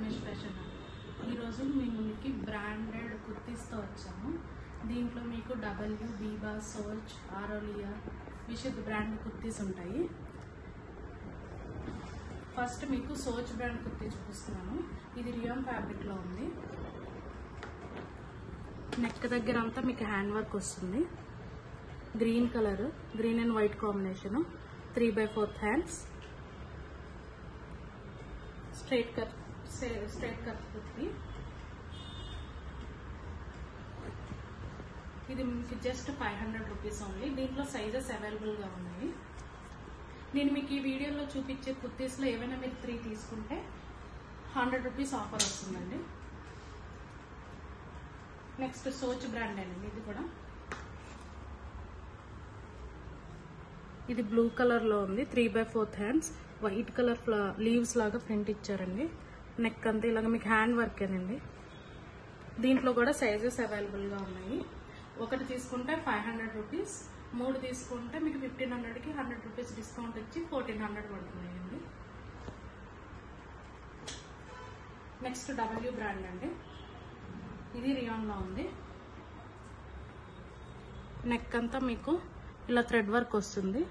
Ramesh fashion. ఈరోజు మేము మీకు బ్రాండెడ్ కుర్తీస్తో వచ్చాము. దీంట్లో మీకు డబ్ల్యూ, బీబా, సోచ్, ఆరోలియా, విషిద్ బ్రాండ్ కుర్తీస్ ఉంటాయి. ఫస్ట్ మీకు సోచ్ బ్రాండ్ కుర్తీ చూపిస్తున్నాను. ఇది రియాన్ ఫ్యాబ్రిక్లో ఉంది. నెక్ దగ్గర అంతా మీకు హ్యాండ్ వర్క్ వస్తుంది. Green colour, green and white combination, 3/4 hands, straight cut kurti. ఇది మీకు జస్ట్ 500 రూపీస్ ఓన్లీ. దీంట్లో సైజెస్ అవైలబుల్గా ఉన్నాయి. నేను మీకు ఈ వీడియోలో చూపించే కుర్తీస్లో ఏమైనా మీరు 3 తీసుకుంటే 100 రూపీస్ ఆఫర్ వస్తుందండి. నెక్స్ట్ సోచ్ బ్రాండ్ అండి. ఇది కూడా ఇది బ్లూ కలర్లో ఉంది. 3/4 హ్యాండ్స్, వైట్ కలర్ లీవ్స్ లాగా ప్రింట్ ఇచ్చారండి. నెక్ అంతా ఇలాగ మీకు హ్యాండ్ వర్క్ అండి. దీంట్లో కూడా సైజెస్ అవైలబుల్గా ఉన్నాయి. ఒకటి తీసుకుంటే 500 రూపీస్, 3 తీసుకుంటే మీకు 1500కి 100 రూపీస్ డిస్కౌంట్ వచ్చి 1400 పడుతున్నాయండి. నెక్స్ట్ డబ్ల్యూ బ్రాండ్ అండి. ఇది రియాన్లో ఉంది. నెక్ అంతా మీకు ఇలా థ్రెడ్ వర్క్ వస్తుంది.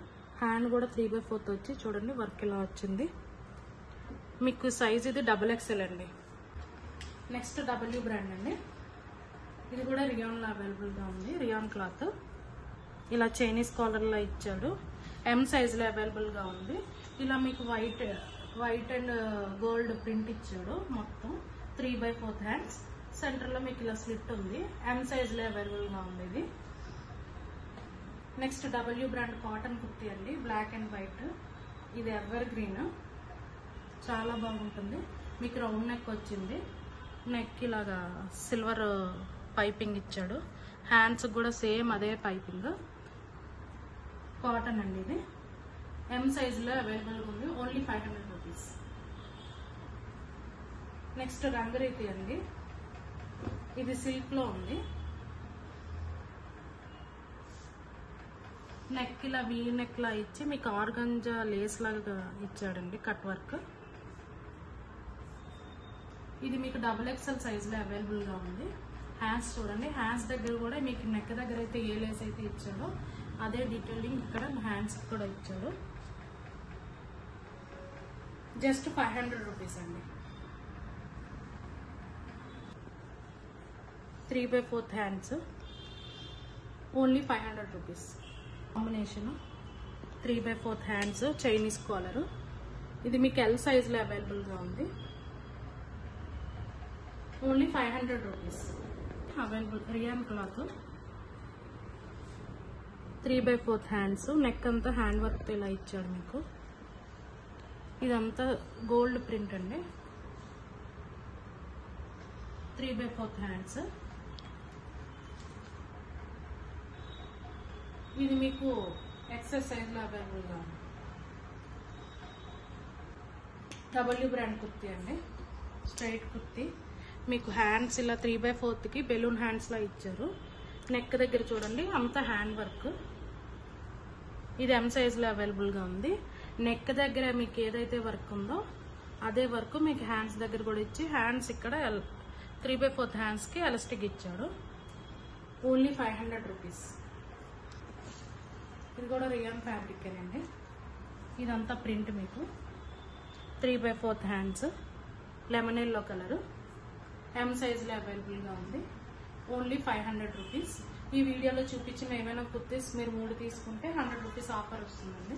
హ్యాండ్ కూడా 3/4 వచ్చి చూడండి వర్క్ ఇలా వచ్చింది. మీకు సైజ్ ఇది XXL అండి. నెక్స్ట్ డబ్ల్యూ బ్రాండ్ అండి. ఇది కూడా రియాన్లో అవైలబుల్గా ఉంది. రియాన్ క్లాత్ ఇలా చైనీస్ కాలర్లో ఇచ్చాడు. M సైజులో అవైలబుల్గా ఉంది. ఇలా మీకు వైట్ అండ్ గోల్డ్ ప్రింట్ ఇచ్చాడు. మొత్తం 3/4 హ్యాండ్స్, సెంటర్లో మీకు ఇలా స్లిట్ ఉంది. M సైజులో అవైలబుల్గా ఉంది ఇది. Next W brand cotton kurti అండి. Black and white. ఇది ఎవర్ గ్రీన్, చాలా బాగుంటుంది. మీకు రౌండ్ నెక్ వచ్చింది. నెక్ ఇలాగా సిల్వర్ పైపింగ్ ఇచ్చాడు. హ్యాండ్స్ కూడా సేమ్ అదే పైపింగ్. కాటన్ అండి. ఇది M సైజులో అవైలబుల్గా ఉంది. Only 500 rupees. నెక్స్ట్ రంగరీతి అండి. ఇది సిల్క్లో ఉంది. నెక్ ఇలా వీ నెక్ లా ఇచ్చి మీకు ఆర్గంజా లేస్ లాగా ఇచ్చాడండి కట్ వర్క్. ఇది మీకు XXL సైజులో అవైలబుల్గా ఉంది. హ్యాండ్స్ చూడండి. హ్యాండ్స్ దగ్గర కూడా మీకు నెక్ దగ్గర అయితే ఏ లేస్ అయితే ఇచ్చాడో అదే డీటెయిలింగ్ ఇక్కడ హ్యాండ్స్ కూడా ఇచ్చాడు. జస్ట్ 500 రూపీస్ అండి. 3/4 hands, only 500 rupees. Combination 3/4 hands, Chinese collar. ఇది మీకు L సైజులో అవైలబుల్గా ఉంది. Only 500 rupees available. Rayon cloth 3/4 hands, neck అంతా హ్యాండ్ వర్క్ ఇలా ఇచ్చాడు మీకు. ఇదంతా గోల్డ్ ప్రింట్ అండి. 3/4 హ్యాండ్స్. ఇది మీకు XS సైజ్లో అవైలబుల్గా ఉంది. డబ్ల్యూ బ్రాండ్ కుర్తీ అండి. స్ట్రైట్ కుర్తీ. మీకు హ్యాండ్స్ ఇలా 3/4కి బెలూన్ హ్యాండ్స్లా ఇచ్చారు. నెక్ దగ్గర చూడండి అంతా హ్యాండ్ వర్క్. ఇది M సైజ్లో అవైలబుల్గా ఉంది. నెక్ దగ్గర మీకు ఏదైతే వర్క్ ఉందో అదే వర్క్ మీకు హ్యాండ్స్ దగ్గర కూడా ఇచ్చి, హ్యాండ్స్ ఇక్కడ 3/4 హ్యాండ్స్కి ఎలాస్టిక్ ఇచ్చాడు. Only 500 rupees. ఇది కూడా రియాన్ ఫ్యాబ్రిక్ అండి. ఇదంతా ప్రింట్ మీకు 3/4 hands, lemon yellow colour, M సైజులో అవైలబుల్గా ఉంది. Only 500 rupees. ఈ వీడియోలో చూపించిన ఏమైనా కుర్తీస్ మీరు 3 తీసుకుంటే 100 రూపీస్ ఆఫర్ వస్తుందండి.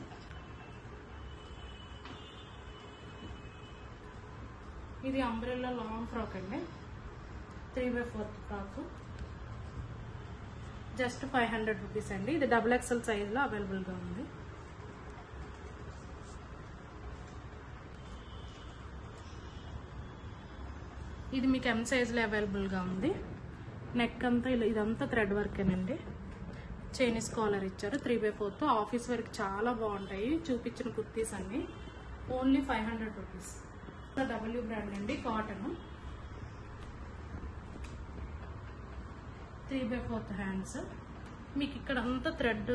ఇది అంబ్రెల్లా లాంగ్ ఫ్రాక్ అండి. 3/4 ఫ్రాక్, జస్ట్ 500 రూపీస్ అండి. ఇది XXL సైజులో అవైలబుల్గా ఉంది. ఇది మీకు M సైజులో అవైలబుల్గా ఉంది. నెక్ అంతా ఇలా ఇదంతా థ్రెడ్ వర్కేనండి. చైనీస్ కాలర్ ఇచ్చారు. 3/4 ఆఫీస్ వరకు చాలా బాగుంటాయి చూపించిన కుర్తీస్ అన్ని. Only 500 rupees. డబ్ల్యూ బ్రాండ్ అండి. Cotton 3/4 hands. మీకు ఇక్కడ అంతా థ్రెడ్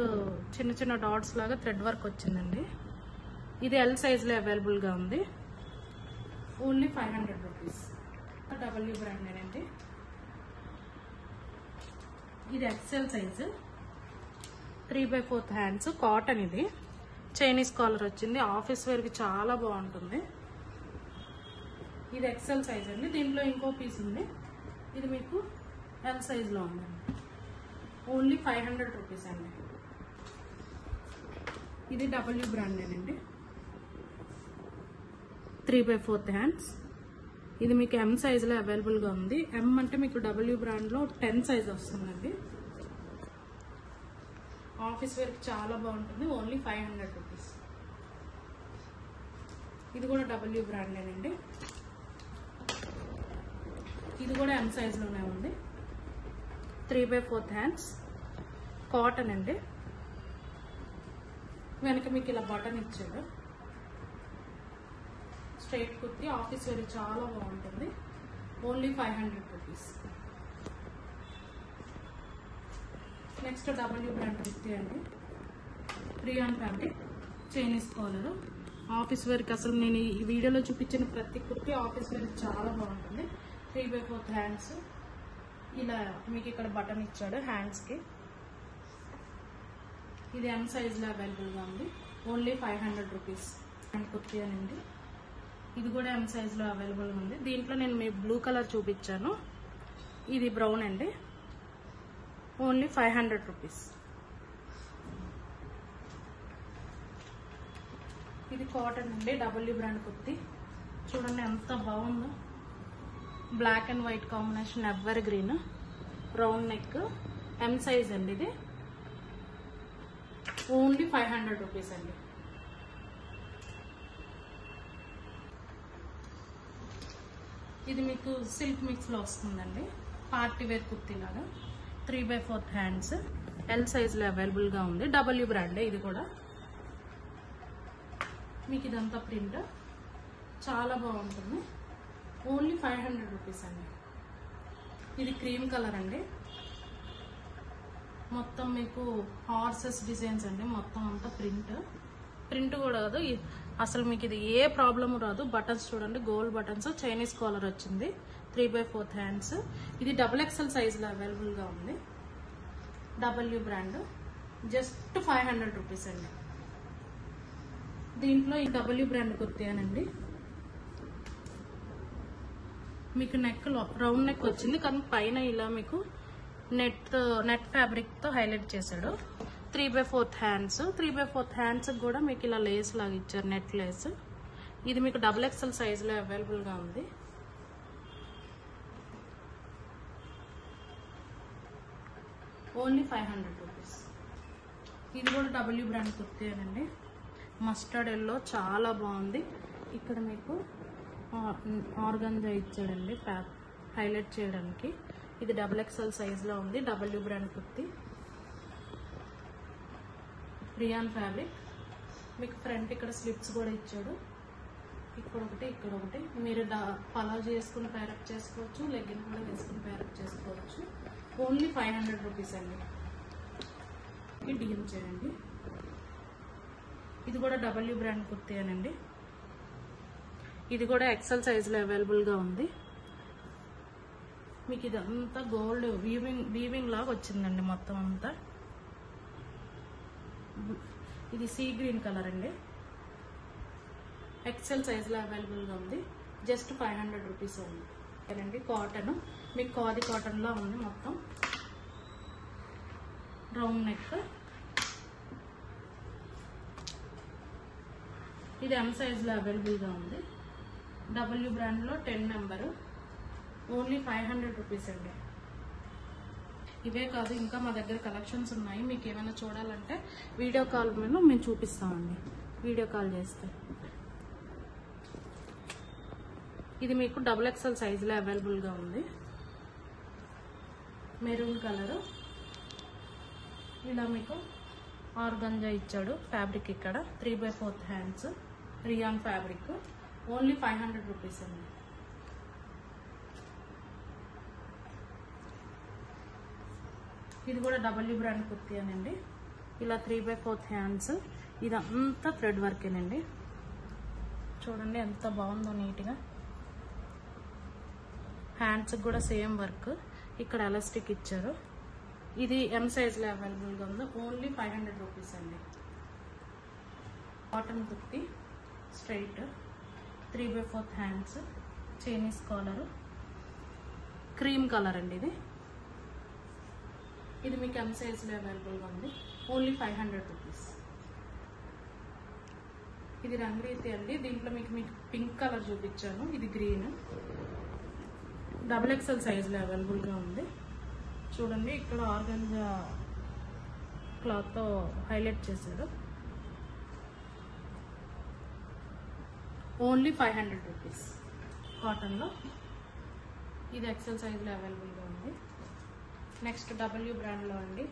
చిన్న చిన్న డాట్స్ లాగా థ్రెడ్ వర్క్ వచ్చిందండి. ఇది L సైజులో అవైలబుల్గా ఉంది. Only 500 rupees. డబ్ల్యూ బ్రాండ్ అండి. ఇది ఎక్సెల్ సైజు, 3/4 హ్యాండ్స్, కాటన్. ఇది చైనీస్ కాలర్ వచ్చింది, ఆఫీస్ వేర్కి చాలా బాగుంటుంది. ఇది ఎక్సెల్ సైజ్ అండి. దీంట్లో ఇంకో పీస్ ఉంది, ఇది మీకు ఎల్ సైజ్లో ఉందండి. ఓన్లీ 500 రూపీస్ అండి. ఇది డబ్ల్యూ బ్రాండ్ అండి, 3/4 హ్యాండ్స్. ఇది మీకు ఎం సైజులో అవైలబుల్గా ఉంది. ఎం అంటే మీకు డబ్ల్యూ బ్రాండ్లో 10 సైజ్ వస్తుందండి. ఆఫీస్ వేర్కి చాలా బాగుంటుంది. Only 500 rupees. ఇది కూడా డబ్ల్యూ బ్రాండేనండి. ఇది కూడా ఎం సైజులోనే ఉంది, 3/4 హ్యాండ్స్, కాటన్ అండి. వెనక మీకు ఇలా బటన్ ఇచ్చాడు. స్ట్రైట్ కుర్తి, ఆఫీస్ వేర్ చాలా బాగుంటుంది. Only 500 rupees. Next W brand kurti అండి, rayon fabric, Chinese collar. Office వేర్కి అసలు నేను ఈ వీడియోలో చూపించిన ప్రతి కుర్తి ఆఫీస్ వేర్కి చాలా బాగుంటుంది. 3/4 హ్యాండ్స్. ఇలా మీకు ఇక్కడ బటన్ ఇచ్చాడు హ్యాండ్స్కి. ఇది ఎం సైజ్లో అవైలబుల్గా ఉంది. Only 500 rupees. హ్యాండ్ కుర్తి అనండి. ఇది కూడా ఎం సైజ్లో అవైలబుల్గా ఉంది. దీంట్లో నేను మీ బ్లూ కలర్ చూపించాను, ఇది బ్రౌన్ అండి. Only 500 rupees. ఇది కాటన్ అండి, డబ్ల్యూ బ్రాండ్ కుర్తి. చూడండి ఎంత బాగుందో, black and white combination, evergreen, round neck, M size అండి. ఇది ఓన్లీ 500 రూపీస్ అండి. ఇది మీకు సిల్క్ మిక్స్లో వస్తుందండి, పార్టీ వేర్ కుర్తీ లాగా, 3/4 హ్యాండ్స్, ఎల్ సైజ్లో అవైలబుల్గా ఉంది. డబ్ల్యూ బ్రాండే ఇది కూడా. మీకు ఇదంతా ప్రింట్ చాలా బాగుంటుంది. ఓన్లీ 500 రూపీస్ అండి. ఇది క్రీమ్ కలర్ అండి. మొత్తం మీకు హార్సెస్ డిజైన్స్ అండి. మొత్తం అంతా ప్రింట్ కూడా కాదు అసలు, మీకు ఇది ఏ ప్రాబ్లం రాదు. బటన్స్ చూడండి, గోల్డ్ బటన్స్, చైనీస్ కాలర్ వచ్చింది, 3/4 హ్యాండ్స్. ఇది XXL సైజులో అవైలబుల్గా ఉంది. డబ్ల్యూ బ్రాండ్, జస్ట్ 500 రూపీస్ అండి. దీంట్లో ఈ డబ్ల్యూ బ్రాండ్ కుర్తీ అనండి. మీకు నెక్ రౌండ్ నెక్ వచ్చింది, కానీ పైన ఇలా మీకు నెట్ ఫ్యాబ్రిక్తో హైలైట్ చేశాడు. 3/4 హ్యాండ్స్. 3/4 హ్యాండ్స్ కూడా మీకు ఇలా లేస్ లాగా ఇచ్చారు, నెట్ లేస్. ఇది మీకు XXL సైజులో అవైలబుల్గా ఉంది. Only 500 rupees. ఇది కూడా డబ్ల్యూ బ్రాండ్ కుర్తీ అనండి. మస్టర్డ్ ఎల్లో చాలా బాగుంది. ఇక్కడ మీకు ఆర్గంజా ఇచ్చాడండి హైలైట్ చేయడానికి. ఇది XXL సైజులో ఉంది, W brand kurti, rayon fabric. మీకు ఫ్రంట్ ఇక్కడ స్లిప్స్ కూడా ఇచ్చాడు, ఇక్కడ ఒకటి, ఇక్కడ ఒకటి. మీరు పలావ్ చేసుకుని ప్యారప్ చేసుకోవచ్చు, లెగ్గిన్ కూడా వేసుకుని ప్యారప్ చేసుకోవచ్చు. ఓన్లీ 500 రూపీస్ అండి. డిఎం చేయండి. ఇది కూడా డబ్ల్యూ బ్రాండ్ కుర్తీ అనండి. ఇది కూడా XL సైజులో అవైలబుల్గా ఉంది. మీకు ఇదంతా గోల్డ్ వీవింగ్ లాగా వచ్చిందండి మొత్తం అంతా. ఇది సీ గ్రీన్ కలర్ అండి, XL సైజులో అవైలబుల్గా ఉంది. జస్ట్ 500 రూపీస్ ఉంది అండి. కాటన్, మీకు ఖాదీ కాటన్లో ఉంది మొత్తం. Round neck. ఇది ఎం సైజులో అవైలబుల్గా ఉంది. డబ్ల్యూ బ్రాండ్లో 10 నెంబరు. ఓన్లీ 500 రూపీస్ అండి. ఇవే కాదు, ఇంకా మా దగ్గర కలెక్షన్స్ ఉన్నాయి. మీకు ఏమైనా చూడాలంటే వీడియో కాల్ మీద మేము చూపిస్తామండి, వీడియో కాల్ చేస్తే. ఇది మీకు XXL సైజులో అవైలబుల్గా ఉంది. Maroon colour. ఇలా మీకు ఆర్గంజా ఇచ్చాడు ఫ్యాబ్రిక్. ఇక్కడ 3/4 hands, rayon fabric. Only 500 rupees అండి. ఇది కూడా డబ్ల్యూ బ్రాండ్ కుర్తీ అనండి. ఇలా 3/4 హ్యాండ్స్. ఇదంతా థ్రెడ్ వర్కేనండి. చూడండి ఎంత బాగుందో నీట్గా. హ్యాండ్స్కి కూడా సేమ్ వర్క్, ఇక్కడ ఎలాస్టిక్ ఇచ్చారు. ఇది ఎం సైజ్లో అవైలబుల్గా ఉంది. ఓన్లీ 500 రూపీస్ అండి. Cotton kurti straight, 3/4 hands, Chinese collar, cream colour అండి. ఇది మీకు ఎం సైజ్లో అవైలబుల్గా ఉంది. Only 500 rupees. ఇది రంగురీతి అండి. దీంట్లో మీకు పింక్ కలర్ చూపించాను, ఇది గ్రీన్. XXL సైజులో అవైలబుల్గా ఉంది. చూడండి, ఇక్కడ ఆర్గంజా క్లాత్తో హైలైట్ చేశారు. Only 500 rupees. కాటన్లో ఇది XL సైజులో అవైలబుల్గా ఉంది. నెక్స్ట్ W బ్రాండ్లో అండి,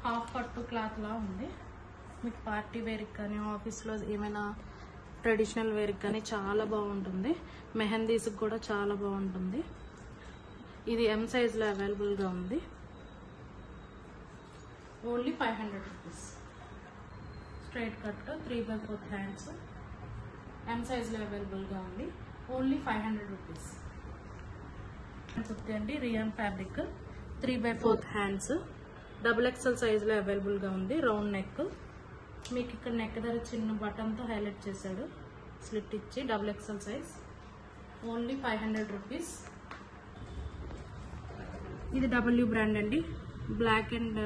హాఫ్ పట్టు క్లాత్లా ఉంది. మీకు పార్టీ వేర్కి కానీ ఆఫీస్లో ఏమైనా ట్రెడిషనల్ వేర్కి కానీ చాలా బాగుంటుంది. మెహందీస్కి కూడా చాలా బాగుంటుంది. ఇది ఎం సైజ్లో అవైలబుల్గా ఉంది. Only 500 rupees. Straight cut 3/4 hands, M సైజ్లో అవైలబుల్గా ఉంది. Only 500 rupees. కుర్తి అండి, రియాన్ ఫ్యాబ్రిక్, 3/4 హ్యాండ్స్, XXL సైజులో అవైలబుల్గా ఉంది. రౌండ్ నెక్, మీకు ఇక్కడ నెక్ దగ్గర చిన్న బటన్తో హైలైట్ చేశాడు, స్లిట్ ఇచ్చి. XXL size. Only 500 rupees. ఇది W బ్రాండ్ అండి, black and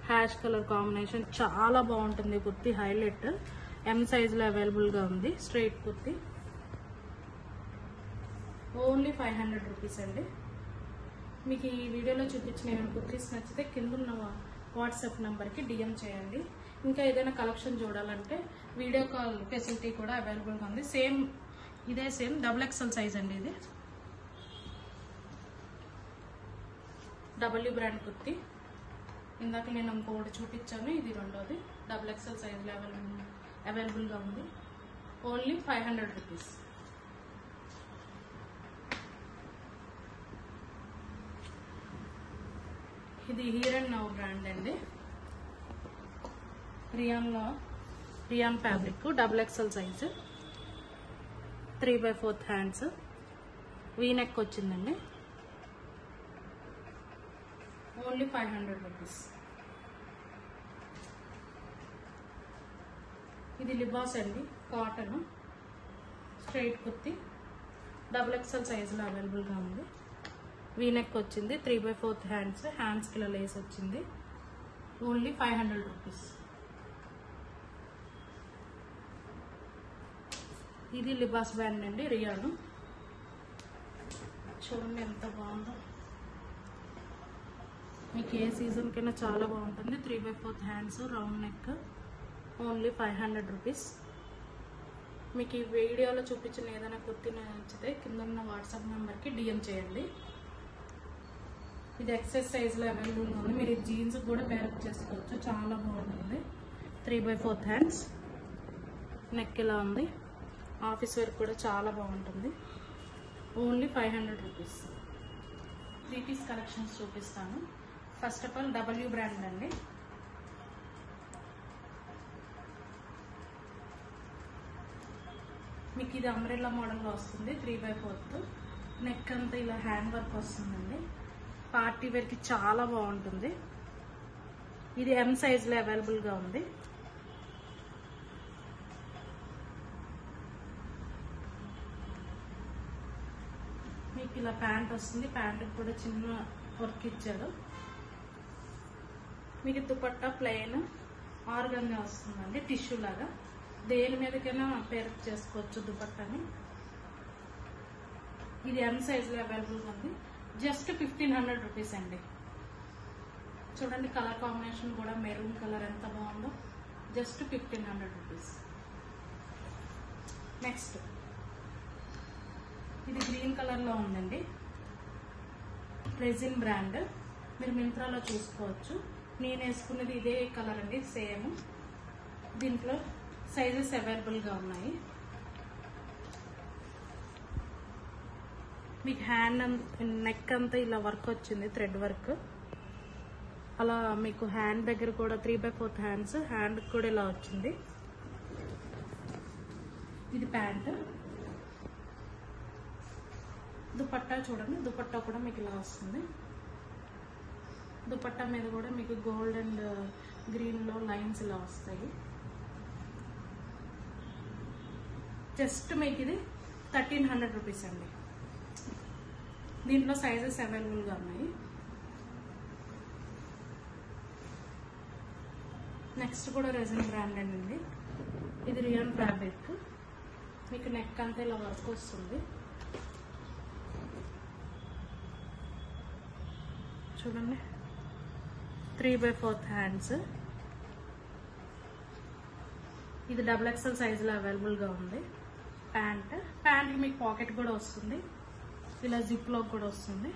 ash colour combination, చాలా బాగుంటుంది కుర్తి. హైలైట్, ఎం సైజులో అవైలబుల్గా ఉంది. స్ట్రైట్ కుర్తి. ఓన్లీ 500 రూపీస్ అండి. మీకు ఈ వీడియోలో చూపించిన ఏమైనా కుర్తీస్ నచ్చితే కింద ఉన్న వాట్సాప్ నెంబర్కి DM చేయండి. ఇంకా ఏదైనా కలెక్షన్ చూడాలంటే వీడియో కాల్ ఫెసిలిటీ కూడా అవైలబుల్గా ఉంది. ఇదే సేమ్ XXL సైజ్ అండి. ఇది W బ్రాండ్ కుర్తి. ఇందాక నేను ఇంకొకటి చూపించాను, ఇది రెండోది. XXL సైజ్లో అవైలబుల్గా ఉంది. Only 500 rupees. ఇది హియర్ అండ్ నౌ బ్రాండ్ అండి, rayon fabric, XXL size, 3/4 hands, V neck వచ్చిందండి. Only 500 rupees. ఇది లిబాస్ అండి, కాటన్, స్ట్రైట్ కుర్తి, XXL సైజులో అవైలబుల్గా ఉంది. వీనెక్ వచ్చింది, 3/4 హ్యాండ్స్కి ఇలా లేస్ వచ్చింది. Only 500 rupees. ఇది లిబాస్ బ్రాండ్ అండి, రియాను. చూడండి ఎంత బాగుందో. మీకు ఏ సీజన్కైనా చాలా బాగుంటుంది. 3/4 hands, round neck. Only 500 rupees. మీకు ఈ వీడియోలో చూపించిన ఏదైనా కుర్తీ నచ్చితే కింద ఉన్న వాట్సాప్ నెంబర్కి DM చేయండి. ఇది XS సైజ్లో అవైలబుల్గా ఉంది. మీరు జీన్స్ కూడా పేరప్ చేసుకోవచ్చు, చాలా బాగుంటుంది. 3/4 హ్యాండ్స్, నెక్ ఇలా ఉంది. ఆఫీస్ వేర్ కూడా చాలా బాగుంటుంది. Only 500 rupees. 3 పీస్ కలెక్షన్స్ చూపిస్తాను. First of all W brand అండి. మీకు ఇది అంబ్రెల్లా మోడల్లో వస్తుంది. 3/4 నెక్ అంతా ఇలా హ్యాండ్ వర్క్ వస్తుందండి. పార్టీ వేర్కి చాలా బాగుంటుంది. ఇది ఎం సైజ్లో అవైలబుల్గా ఉంది. మీకు ఇలా ప్యాంట్ వస్తుంది. ప్యాంట్కి కూడా చిన్న వర్క్ ఇచ్చారు. మీకు దుపట్టా ప్లెయిన్ ఆర్గంజా వస్తుందండి, టిష్యూ లాగా. దేని మీదకైనా పేరప్ చేసుకోవచ్చు దుపట్టాని. ఇది ఎం సైజ్లో అవైలబుల్గా ఉంది. జస్ట్ 1500 రూపీస్ అండి. చూడండి, కలర్ కాంబినేషన్ కూడా మెరూన్ కలర్ ఎంత బాగుందో. Just 1500 rupees. నెక్స్ట్ ఇది గ్రీన్ కలర్లో ఉందండి, రెజిన్ బ్రాండ్. మీరు మింత్రాలో చూసుకోవచ్చు. నేను వేసుకున్నది ఇదే కలర్ అండి, సేమ్. దీంట్లో సైజెస్ అవైలబుల్గా ఉన్నాయి. మీకు హ్యాండ్ నెక్ అంతా ఇలా వర్క్ వచ్చింది, థ్రెడ్ వర్క్. అలా మీకు హ్యాండ్ దగ్గర కూడా 3/4 హ్యాండ్స్, హ్యాండ్ కూడా ఇలా వచ్చింది. ఇది ప్యాంట్. దుపట్టా చూడండి, దుపట్టా కూడా మీకు ఇలా వస్తుంది. దుపట్టా మీద కూడా మీకు గోల్డ్ అండ్ గ్రీన్లో లైన్స్ ఇలా వస్తాయి. జస్ట్ మీకు ఇది 1300 రూపీస్ అండి. దీంట్లో సైజెస్ అవైలబుల్గా ఉన్నాయి. నెక్స్ట్ కూడా రెజిన్ బ్రాండ్ అండి. ఇది రియల్ ఫ్యాబ్రిక్. మీకు నెక్ అంతా ఇలా వర్క్ వస్తుంది. చూడండి 3/4 హ్యాండ్స్. ఇది XXL సైజులో అవైలబుల్గా ఉంది. ప్యాంట్ మీకు పాకెట్ కూడా వస్తుంది, ఇలా జిప్ లో కూడా వస్తుంది.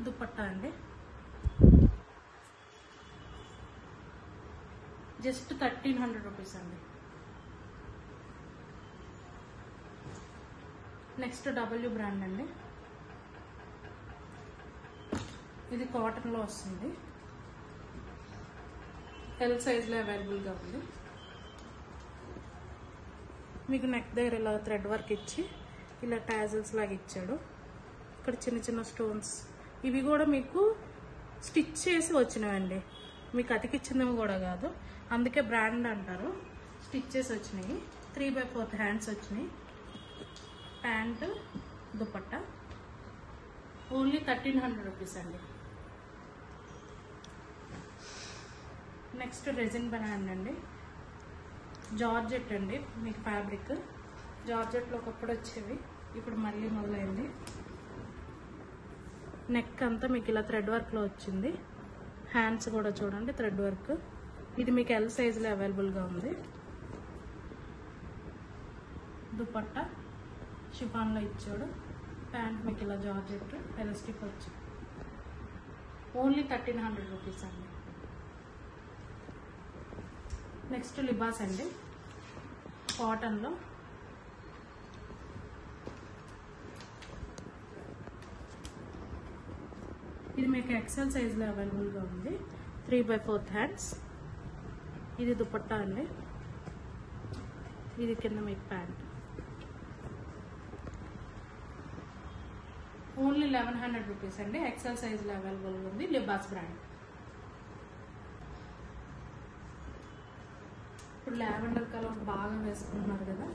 దుపట్టా అండి జస్ట్ 1300 రూపీస్ అండి. నెక్స్ట్ W బ్రాండ్ అండి. ఇది కాటన్ లో వస్తుంది. L సైజ్ లో అవైలబుల్ గా ఉంది. మీకు నెక్ దగ్గర ఇలా థ్రెడ్ వర్క్ ఇచ్చి ఇలా టాజిల్స్ లాగా ఇచ్చాడు. ఇక్కడ చిన్న చిన్న స్టోన్స్, ఇవి కూడా మీకు స్టిచ్ చేసి వచ్చినవండి, మీకు అతికిచ్చినవి కూడా కాదు, అందుకే బ్రాండ్ అంటారు. స్టిచ్ చేసి వచ్చినాయి. 3/4 హ్యాండ్స్ వచ్చినాయి. ప్యాంటు దుపట్టా ఓన్లీ 1300 రూపీస్ అండి. నెక్స్ట్ రెజిన్ బ్రాండ్ అండి. జార్జెట్ అండి. మీకు ఫ్యాబ్రిక్ జార్జెట్లో ఒకప్పుడు వచ్చేవి, ఇప్పుడు మళ్ళీ మొదలైంది. నెక్ అంతా మీకు ఇలా థ్రెడ్ వర్క్లో వచ్చింది. హ్యాండ్స్ కూడా చూడండి థ్రెడ్ వర్క్. ఇది మీకు L సైజులో అవైలబుల్గా ఉంది. దుపట్టా షిఫాన్లో ఇచ్చాడు. ప్యాంట్ మీకు ఇలా జార్జెట్ ఎలాస్టిక్ వచ్చి ఓన్లీ 1300 రూపీస్ అండి. నెక్స్ట్ లిబాస్ అండి. కాటన్లో ఇది మీకు XL సైజులో అవైలబుల్గా ఉంది. 3/4 హ్యాండ్స్. ఇది దుపట్టా అండి. ఇది కింద మీకు ప్యాంట్. ఓన్లీ 1100 రూపీస్ అండి. XL సైజులో అవైలబుల్గా ఉంది. లిబాస్ బ్రాండ్. ఇప్పుడు లావెండర్ కలర్ బాగా వేసుకుంటున్నారు కదా,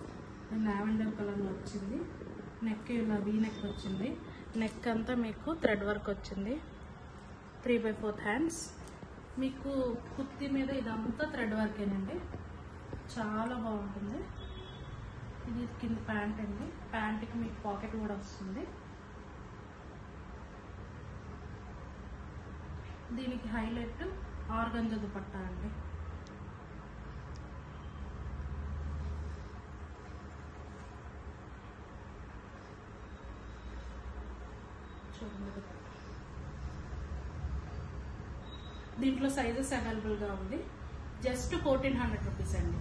లావెండర్ కలర్లో వచ్చింది. నెక్ ఇలా వీ నెక్ వచ్చింది. నెక్ అంతా మీకు థ్రెడ్ వర్క్ వచ్చింది. 3/4 హ్యాండ్స్. మీకు కుర్తీ మీద ఇదంతా థ్రెడ్ వర్కేనండి, చాలా బాగుంటుంది. ఇది కింద ప్యాంట్ అండి. ప్యాంట్కి మీకు పాకెట్ కూడా వస్తుంది. దీనికి హైలైట్ ఆర్గంజా దుపట్టా అండి. దీంట్లో సైజెస్ అవైలబుల్గా ఉంది. జస్ట్ 1400 రూపీస్ అండి.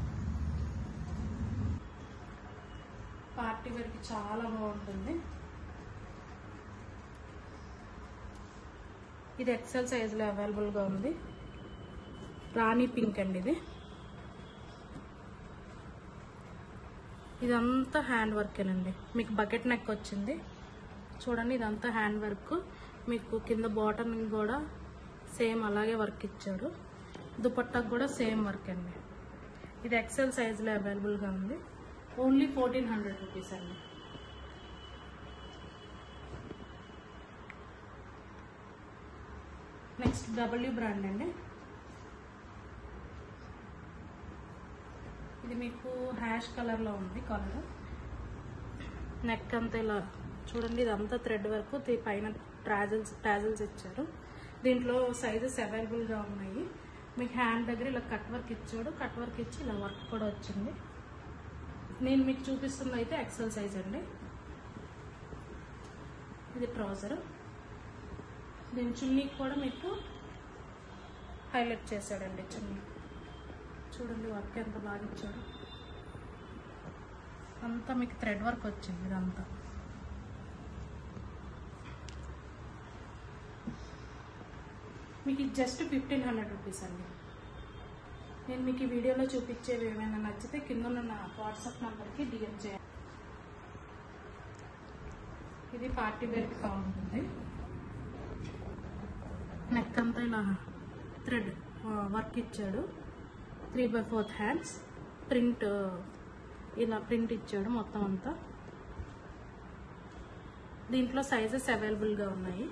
పార్టీ వేర్కి చాలా బాగుంటుంది. ఇది XL సైజులో అవైలబుల్గా ఉంది. రాణి పింక్ అండి. ఇదంతా హ్యాండ్ వర్కేనండి. మీకు బకెట్ నెక్ వచ్చింది చూడండి. ఇదంతా హ్యాండ్ వర్క్. మీకు కింద బాటమ్ కూడా సేమ్ అలాగే వర్క్ ఇచ్చారు. దుపట్టాకు కూడా సేమ్ వర్క్ అండి. ఇది XL సైజులో అవైలబుల్గా ఉంది. ఓన్లీ 1400 రూపీస్ అండి. నెక్స్ట్ W బ్రాండ్ అండి. ఇది మీకు హ్యాష్ కలర్లో ఉంది. కలర్ నెక్ అంతా ఇలా చూడండి. ఇదంతా థ్రెడ్ వర్క్. పైన టాజిల్స్ ఇచ్చారు. దీంట్లో సైజెస్ అవైలబుల్గా ఉన్నాయి. మీకు హ్యాండ్ దగ్గర ఇలా కట్ వర్క్ ఇచ్చాడు. కట్ వర్క్ ఇచ్చి ఇలా వర్క్ కూడా వచ్చింది. నేను మీకు చూపిస్తుంది అయితే XL సైజ్ అండి. ఇది ట్రౌజర్. దీని చున్నీకి కూడా మీకు హైలైట్ చేశాడండి. చున్నీ చూడండి వర్క్ ఎంత బాగా ఇచ్చాడు. అంతా మీకు థ్రెడ్ వర్క్ వచ్చింది. ఇదంతా మీకు జస్ట్ 1500 రూపీస్ అండి. నేను మీకు ఈ వీడియోలో చూపించేవి ఏమైనా నచ్చితే కింద ఉన్న వాట్సాప్ నెంబర్కి DM చేయండి. ఇది పార్టీ వేర్ బాగుంటుంది. నెక్ అంతా ఇలా థ్రెడ్ వర్క్ ఇచ్చాడు. 3/4 హ్యాండ్స్ ప్రింట్, ఇలా ప్రింట్ ఇచ్చాడు మొత్తం అంతా. దీంట్లో సైజెస్ అవైలబుల్గా ఉన్నాయి.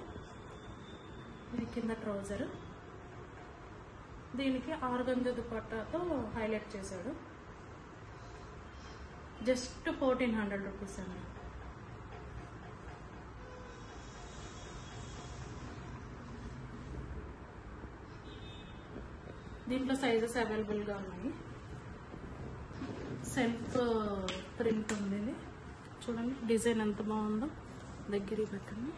ఇది కింద ట్రౌజర్. దీనికి ఆర్గంజా దుపట్టాతో హైలైట్ చేశాడు. జస్ట్ 1400 రూపీస్ అండి. దీంట్లో సైజెస్ అవైలబుల్గా ఉన్నాయి. సెల్ఫ్ ప్రింట్ ఉంది. ఇది చూడండి డిజైన్ ఎంత బాగుందో, దగ్గరికి పెట్టండి.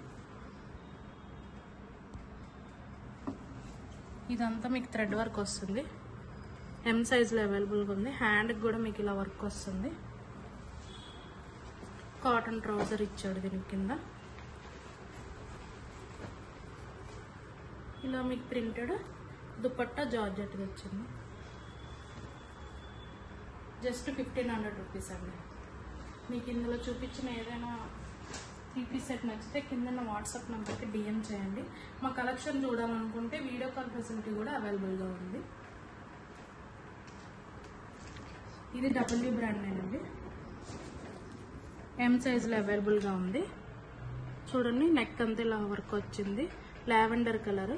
ఇదంతా మీకు థ్రెడ్ వర్క్ వస్తుంది. M సైజులో అవైలబుల్గా ఉంది. హ్యాండ్కి కూడా మీకు ఇలా వర్క్ వస్తుంది. కాటన్ ట్రౌజర్ ఇచ్చాడు దీనికి కింద. ఇలా మీకు ప్రింటెడ్ దుపట్టా జార్జెట్ వచ్చింది. జస్ట్ 1500 రూపీస్ అండి. మీకు ఇందులో చూపించిన ఏదైనా 3 పీస్ సెట్ నచ్చితే కింద వాట్సాప్ నెంబర్కి DM చేయండి. మా కలెక్షన్ చూడాలనుకుంటే వీడియో కాల్ ఫెసిలిటీ కూడా అవైలబుల్గా ఉంది. ఇది W బ్రాండ్ అండి. M సైజులో అవైలబుల్గా ఉంది. చూడండి నెక్ అంతా ఇలా వర్క్ వచ్చింది. Lavender colour.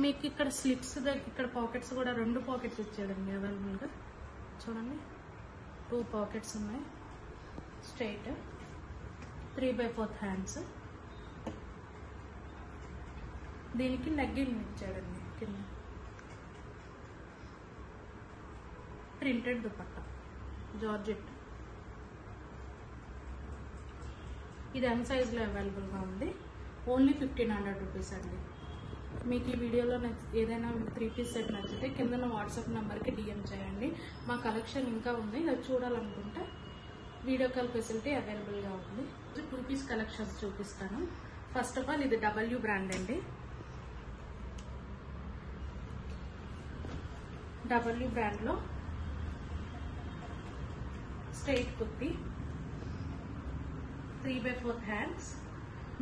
మీకు ఇక్కడ స్లిప్స్ దగ్గర ఇక్కడ పాకెట్స్ కూడా 2 పాకెట్స్ ఇచ్చాడండి అవైలబుల్గా. చూడండి 2 పాకెట్స్ ఉన్నాయి. Straight 3/4 hands. దీనికి లెగ్గింగ్ ఇచ్చాడండి కింద. Printed dupatta georgette. ఇది M సైజులో అవైలబుల్గా ఉంది. ఓన్లీ 1500 రూపీస్ అండి. మీకు ఈ వీడియోలో ఏదైనా 3 పీస్ సెట్ నచ్చితే కింద వాట్సాప్ నెంబర్కి DM చేయండి. మా కలెక్షన్ ఇంకా ఉంది. అది చూడాలనుకుంటే వీడియో కాల్ ఫెసిలిటీ అవైలబుల్గా ఉంది. 2 పీస్ కలెక్షన్స్ చూపిస్తాను. ఫస్ట్ ఆఫ్ ఆల్ ఇది W బ్రాండ్ అండి. W బ్రాండ్లో స్ట్రైట్ కుర్తీ 3/4 హ్యాండ్స్.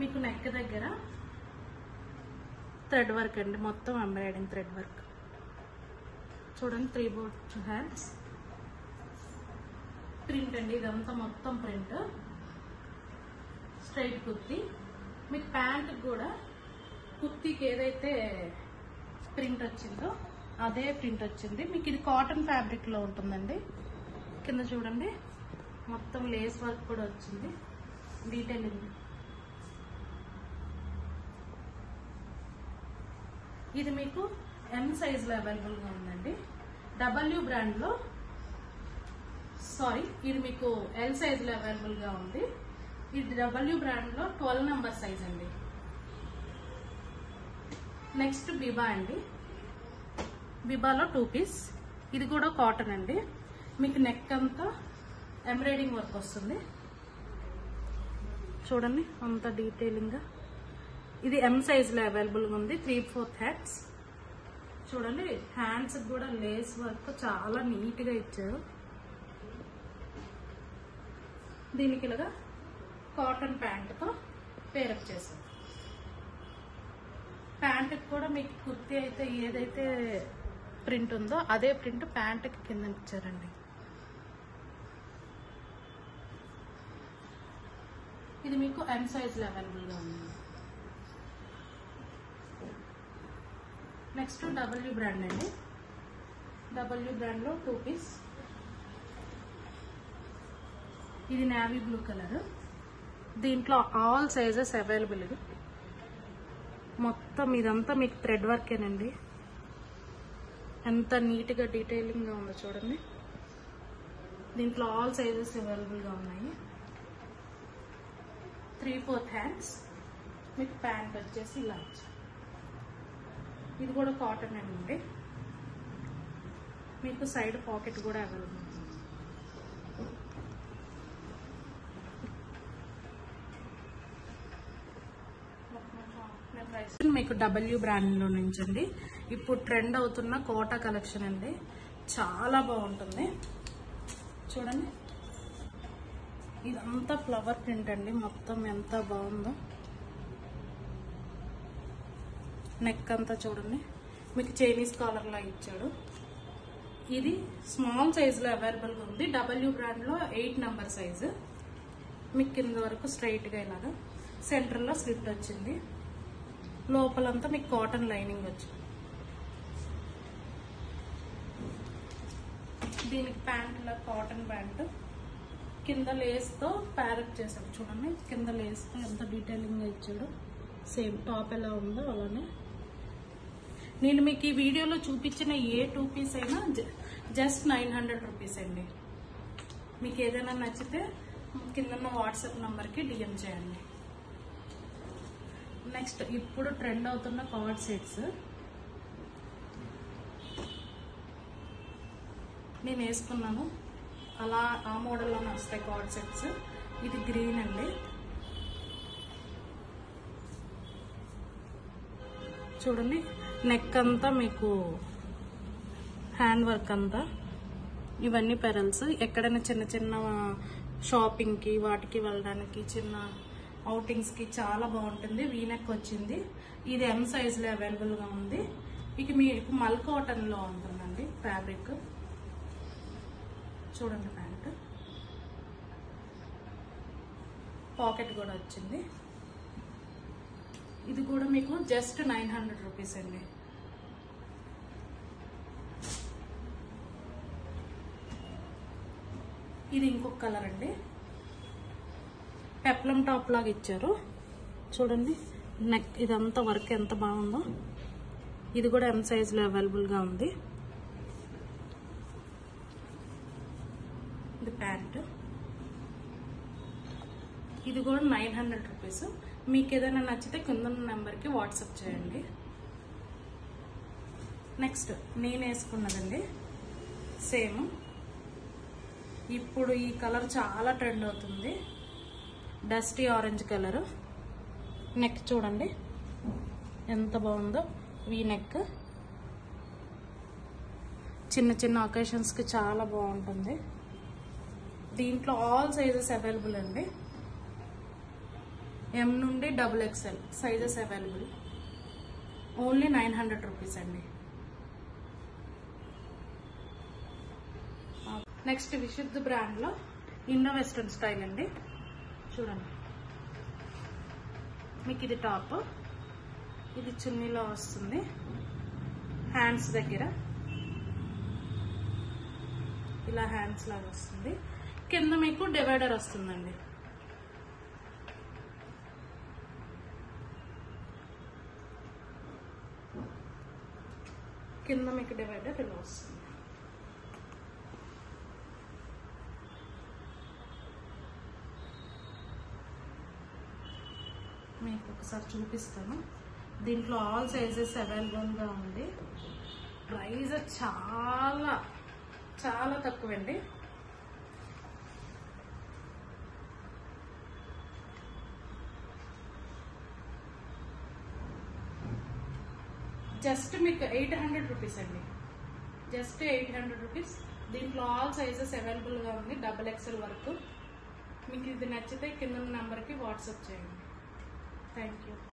మీకు నెక్ దగ్గర థ్రెడ్ వర్క్ అండి, మొత్తం ఎంబ్రాయిడింగ్ థ్రెడ్ వర్క్. చూడండి 3/4 హ్యాండ్స్ ప్రింట్ అండి. ఇదంతా మొత్తం ప్రింట్. స్ట్రైట్ కుర్తీ. మీకు ప్యాంట్ కూడా కుర్తీకి ఏదైతే ప్రింట్ వచ్చిందో అదే ప్రింట్ వచ్చింది. మీకు ఇది కాటన్ ఫ్యాబ్రిక్ లో ఉంటుందండి. కింద చూడండి మొత్తం లేస్ వర్క్ కూడా వచ్చింది. డీటెయిలింగ్. ఇది మీకు M సైజులో అవైలబుల్గా ఉందండి. W బ్రాండ్లో ఇది మీకు L సైజులో అవైలబుల్గా ఉంది. ఇది W బ్రాండ్లో 12 నెంబర్ సైజ్ అండి. నెక్స్ట్ బిబా అండి. బిబాలో 2 పీస్. ఇది కూడా కాటన్ అండి. మీకు నెక్ అంతా ఎంబ్రాయిడింగ్ వర్క్ వస్తుంది. చూడండి అంత డీటెయిలింగ్గా. ఇది M సైజులో అవైలబుల్గా ఉంది. 3/4 హ్యాండ్స్. చూడండి హ్యాండ్స్ కూడా లేస్ వర్క్ చాలా నీట్గా ఇచ్చారు. దీనికి ఇలాగా కాటన్ ప్యాంట్తో పేరప్ చేశారు. ప్యాంట్కి కూడా మీకు కుర్తీ అయితే ఏదైతే ప్రింట్ ఉందో అదే ప్రింట్ ప్యాంట్కి కింద ఇచ్చారండి. ఇది మీకు M సైజులో అవైలబుల్గా ఉంది. నెక్స్ట్ W బ్రాండ్ అండి. W బ్రాండ్లో 2 పీస్. ఇది నేవీ బ్లూ కలర్. దీంట్లో ఆల్ సైజెస్ అవైలబుల్. మొత్తం ఇదంతా మీకు థ్రెడ్ వర్కేనండి. ఎంత నీట్గా డీటెయిలింగ్గా ఉందో చూడండి. దీంట్లో ఆల్ సైజెస్ అవైలబుల్గా ఉన్నాయి. 3/4 హ్యాండ్స్. మీకు ప్యాంట్ వచ్చేసి ఇలా ఇచ్చారు. ఇది కూడా కాటన్ అండి. మీకు సైడ్ పాకెట్ కూడా అవైలబుల్ ఉంది. మీకు W బ్రాండ్ లో నుంచి అండి. ఇప్పుడు ట్రెండ్ అవుతున్న కోటా కలెక్షన్ అండి. చాలా బాగుంటుంది. చూడండి ఇదంతా ఫ్లవర్ ప్రింట్ అండి, మొత్తం ఎంత బాగుందో. నెక్ అంతా చూడండి, మీకు చైనీస్ కాలర్ లా ఇచ్చాడు. ఇది స్మాల్ సైజ్ లో అవైలబుల్ గా ఉంది. డబ్ల్యూ బ్రాండ్ లో 8 నెంబర్ సైజు. మీకు కింద వరకు స్ట్రైట్ గా ఇలాగా సెంటర్ లో స్లిట్ వచ్చింది. లోపలంతా మీకు కాటన్ లైనింగ్ వచ్చింది. దీనికి ప్యాంట్లో కాటన్ ప్యాంటు, కింద లేస్తో ప్యారెట్ చేశాడు చూడండి. కింద లేస్తో ఎంత డీటెయిలింగ్గా ఇచ్చాడు. సేమ్ టాప్ ఎలా ఉందో అలానే. నేను మీకు ఈ వీడియోలో చూపించిన ఏ 2 పీస్ అయినా జస్ట్ 900 రూపీస్ అండి. మీకు ఏదైనా నచ్చితే కింద వాట్సాప్ నంబర్కి డిఎం చేయండి. నెక్స్ట్ ఇప్పుడు ట్రెండ్ అవుతున్న కార్డ్ సెట్స్ నేను వేసుకున్నాను. అలా ఆ మోడల్లోనే వస్తాయి కార్డ్ సెట్స్. ఇది గ్రీన్ అండి. చూడండి, నెక్ అంతా మీకు హ్యాండ్ వర్క్ అంతా. ఇవన్నీ పెరల్స్. ఎక్కడైనా చిన్న చిన్న షాపింగ్కి వాటికి వెళ్ళడానికి, చిన్న అవుటింగ్స్కి చాలా బాగుంటుంది. వీనెక్ వచ్చింది. ఇది M సైజులో అవైలబుల్గా ఉంది. ఇక మీకు మల్ కాటన్లో ఉంటుందండి ఫ్యాబ్రిక్. చూడండి, ప్యాంట్ పాకెట్ కూడా వచ్చింది. ఇది కూడా మీకు జస్ట్ 900 రూపీస్ అండి. ఇది ఇంకొక కలర్ అండి. పెప్లం టాప్ లాగా ఇచ్చారు చూడండి. నెక్ ఇదంతా వర్క్ ఎంత బాగుందో. ఇది కూడా M సైజులో అవైలబుల్గా ఉంది. ఇది ప్యాంట్. ఇది కూడా 900 రూపీస్. మీకు ఏదైనా నచ్చితే కింద నెంబర్కి వాట్సాప్ చేయండి. నెక్స్ట్ నేను వేసుకున్నదండి సేమ్. ఇప్పుడు ఈ కలర్ చాలా ట్రెండ్ అవుతుంది. Dusty orange colour. నెక్ చూడండి ఎంత బాగుందో. V neck. చిన్న చిన్న ఒకేషన్స్కి చాలా బాగుంటుంది. దీంట్లో ఆల్ సైజెస్ అవైలబుల్ అండి. M నుండి XXL sizes available. Only 900 rupees అండి. నెక్స్ట్ విశుద్ధ బ్రాండ్లో ఇండో వెస్ట్రన్ స్టైల్ అండి. చూడండి, మీకు ఇది టాప్, ఇది చున్నీలో వస్తుంది. హ్యాండ్స్ దగ్గర ఇలా హ్యాండ్స్ లాగా వస్తుంది. కింద మీకు డివైడర్ వస్తుందండి. కింద మీకు డివైడర్ ఇలా వస్తుంది. మీకు ఒకసారి చూపిస్తాను. దీంట్లో ఆల్ సైజెస్ అవైలబుల్గా ఉంది. ప్రైస్ చాలా చాలా తక్కువండి. జస్ట్ మీకు 800 రూపీస్ అండి. Just 800 rupees. దీంట్లో ఆల్ సైజెస్ అవైలబుల్గా ఉంది. XXL వరకు. మీకు ఇది నచ్చితే కింద నెంబర్కి వాట్సాప్ చేయండి. Thank you.